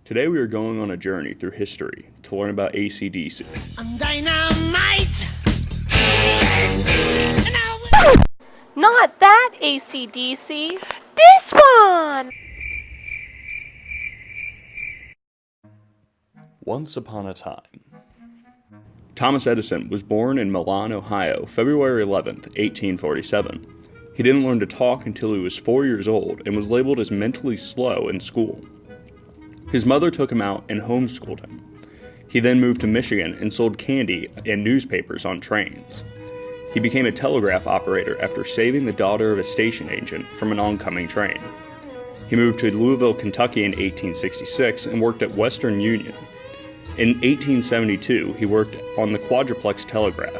Today we are going on a journey through history to learn about AC/DC. I'm dynamite! Not that AC/DC. This one! Once upon a time. Thomas Edison was born in Milan, Ohio, February 11th, 1847. He didn't learn to talk until he was 4 years old and was labeled as mentally slow in school. His mother took him out and homeschooled him. He then moved to Michigan and sold candy and newspapers on trains. He became a telegraph operator after saving the daughter of a station agent from an oncoming train. He moved to Louisville, Kentucky in 1866 and worked at Western Union. In 1872, he worked on the quadruplex telegraph.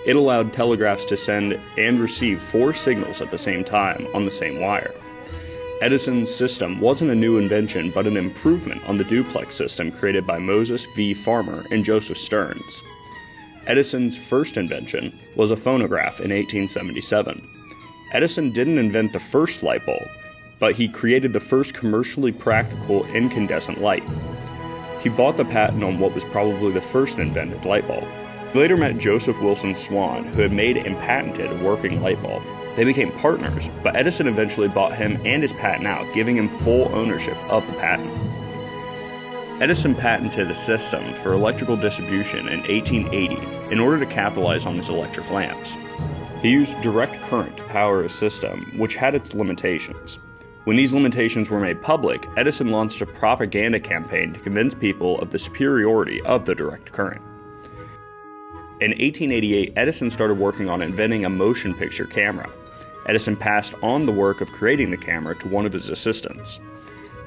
It allowed telegraphs to send and receive 4 signals at the same time on the same wire. Edison's system wasn't a new invention, but an improvement on the duplex system created by Moses V. Farmer and Joseph Stearns. Edison's first invention was a phonograph in 1877. Edison didn't invent the first light bulb, but he created the first commercially practical incandescent light. He bought the patent on what was probably the first invented light bulb. He later met Joseph Wilson Swan, who had made and patented a working light bulb. They became partners, but Edison eventually bought him and his patent out, giving him full ownership of the patent. Edison patented a system for electrical distribution in 1880 in order to capitalize on his electric lamps. He used direct current to power his system, which had its limitations. When these limitations were made public, Edison launched a propaganda campaign to convince people of the superiority of the direct current. In 1888, Edison started working on inventing a motion picture camera. Edison passed on the work of creating the camera to one of his assistants.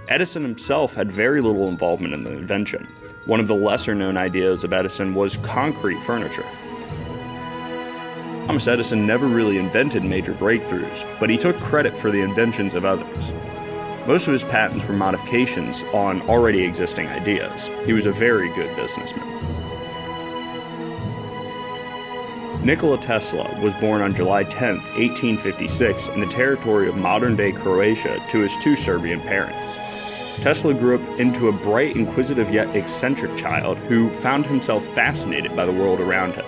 Edison himself had very little involvement in the invention. One of the lesser-known ideas of Edison was concrete furniture. Thomas Edison never really invented major breakthroughs, but he took credit for the inventions of others. Most of his patents were modifications on already existing ideas. He was a very good businessman. Nikola Tesla was born on July 10, 1856, in the territory of modern-day Croatia to his 2 Serbian parents. Tesla grew up into a bright, inquisitive yet eccentric child who found himself fascinated by the world around him.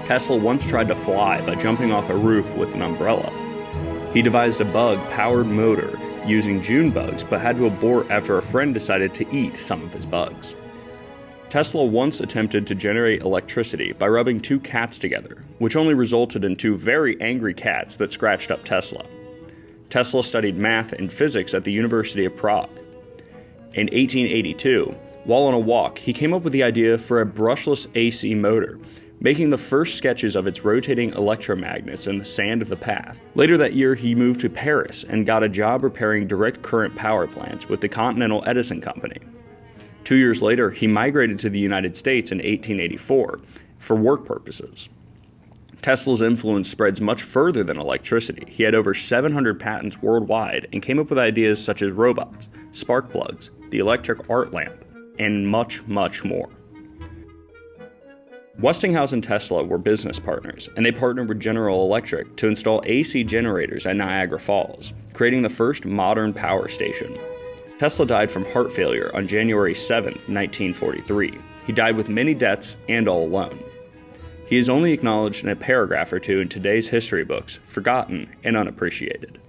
Tesla once tried to fly by jumping off a roof with an umbrella. He devised a bug-powered motor using June bugs, but had to abort after a friend decided to eat some of his bugs. Tesla once attempted to generate electricity by rubbing 2 cats together, which only resulted in 2 very angry cats that scratched up Tesla. Tesla studied math and physics at the University of Prague. In 1882, while on a walk, he came up with the idea for a brushless AC motor, making the first sketches of its rotating electromagnets in the sand of the path. Later that year, he moved to Paris and got a job repairing direct current power plants with the Continental Edison Company. 2 years later, he migrated to the United States in 1884 for work purposes. Tesla's influence spreads much further than electricity. He had over 700 patents worldwide and came up with ideas such as robots, spark plugs, the electric arc lamp, and much, much more. Westinghouse and Tesla were business partners, and they partnered with General Electric to install AC generators at Niagara Falls, creating the first modern power station. Tesla died from heart failure on January 7, 1943. He died with many debts and all alone. He is only acknowledged in a paragraph or 2 in today's history books, forgotten and unappreciated.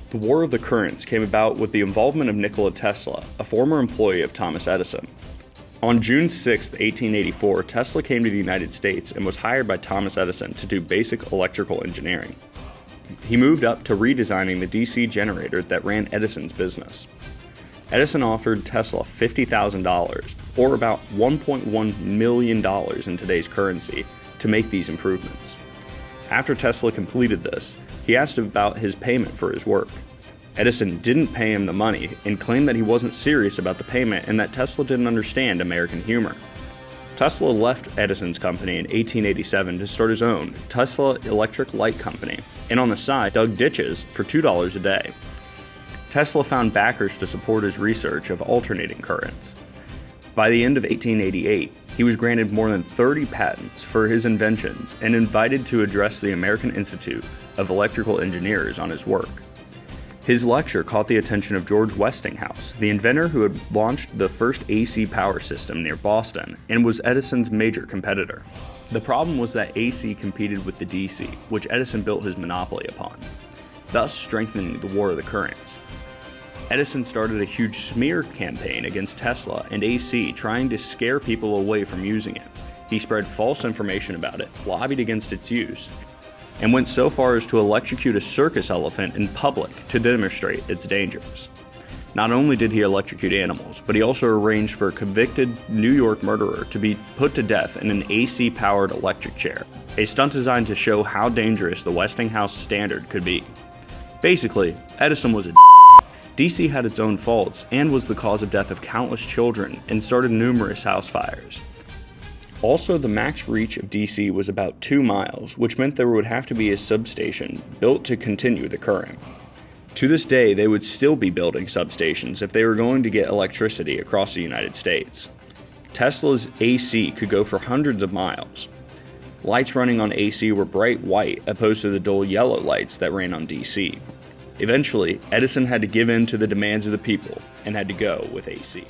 The War of the Currents came about with the involvement of Nikola Tesla, a former employee of Thomas Edison. On June 6, 1884, Tesla came to the United States and was hired by Thomas Edison to do basic electrical engineering. He moved up to redesigning the DC generator that ran Edison's business. Edison offered Tesla $50,000, or about $1.1 million in today's currency, to make these improvements. After Tesla completed this, he asked about his payment for his work. Edison didn't pay him the money and claimed that he wasn't serious about the payment and that Tesla didn't understand American humor. Tesla left Edison's company in 1887 to start his own, Tesla Electric Light Company, and on the side dug ditches for $2 a day. Tesla found backers to support his research of alternating currents. By the end of 1888, he was granted more than 30 patents for his inventions and invited to address the American Institute of Electrical Engineers on his work. His lecture caught the attention of George Westinghouse, the inventor who had launched the first AC power system near Boston and was Edison's major competitor. The problem was that AC competed with the DC, which Edison built his monopoly upon, thus strengthening the war of the currents. Edison started a huge smear campaign against Tesla and AC, trying to scare people away from using it. He spread false information about it, lobbied against its use, and went so far as to electrocute a circus elephant in public to demonstrate its dangers. Not only did he electrocute animals, but he also arranged for a convicted New York murderer to be put to death in an AC-powered electric chair, a stunt designed to show how dangerous the Westinghouse standard could be. Basically, Edison was a DC had its own faults and was the cause of death of countless children and started numerous house fires. Also, the max reach of DC was about 2 miles, which meant there would have to be a substation built to continue the current. To this day, they would still be building substations if they were going to get electricity across the United States. Tesla's AC could go for hundreds of miles. Lights running on AC were bright white opposed to the dull yellow lights that ran on DC. Eventually, Edison had to give in to the demands of the people and had to go with AC.